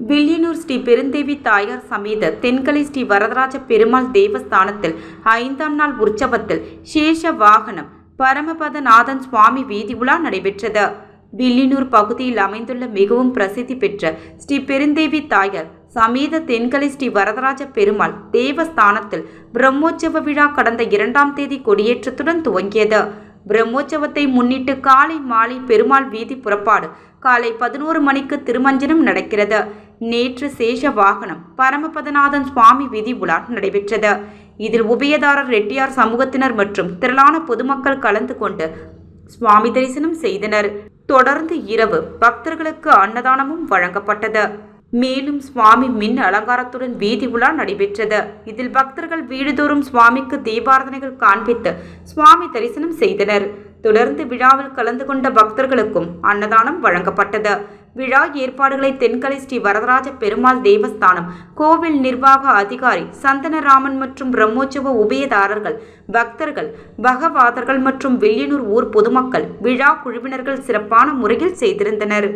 வில்லியனூர் ஸ்ரீ பெருந்தேவி தாயார் சமேத தென்கலை ஸ்ரீ வரதராஜ பெருமாள் தேவஸ்தானத்தில் 5ஆம் நாள் உற்சவத்தில் சேஷ வாகனம் பரமபதநாதன் சுவாமி வீதி உலா நடைபெற்றது. வில்லியனூர் பகுதியில் அமைந்துள்ள மிகவும் பிரசித்தி பெற்ற ஸ்ரீ பெருந்தேவி தாயார் சமேத தென்கலை ஸ்ரீ வரதராஜ பெருமாள் தேவஸ்தானத்தில் பிரம்மோற்சவ விழா கடந்த 2ஆம் தேதி கொடியேற்றத்துடன் துவங்கியது. பிரம்மோற்சவத்தை முன்னிட்டு காலை மாலை பெருமாள் வீதி புறப்பாடு, காலை 11 மணிக்கு திருமஞ்சனம் நடக்கிறது. நேற்று சேஷ வாகனம் பரமபதநாதன் சுவாமி வீதி உலா நடைபெற்றது. இதில் உபயதாரர் ரெட்டியார் சமூகத்தினர் மற்றும் திரளான பொதுமக்கள் கலந்து கொண்டு சுவாமி தரிசனம் செய்தனர். தொடர்ந்து இரவு பக்தர்களுக்கு அன்னதானமும் வழங்கப்பட்டது. மேலும் சுவாமி மின் அலங்காரத்துடன் வீதி உலா நடைபெற்றது. இதில் பக்தர்கள் வீடுதோறும் சுவாமிக்கு தீபாரதனைகள் காண்பித்து சுவாமி தரிசனம் செய்தனர். தொடர்ந்து விழாவில் கலந்து கொண்ட பக்தர்களுக்கும் அன்னதானம் வழங்கப்பட்டது. விழா ஏற்பாடுகளை தென்கலை ஸ்ரீ வரதராஜ பெருமாள் தேவஸ்தானம் கோவில் நிர்வாக அதிகாரி சந்தனராமன் மற்றும் பிரம்மோற்சவ உபயதாரர்கள், பக்தர்கள், பகவாதர்கள் மற்றும் வில்லியனூர் ஊர் பொதுமக்கள், விழா குழுவினர்கள் சிறப்பான முறையில் செய்திருந்தனர்.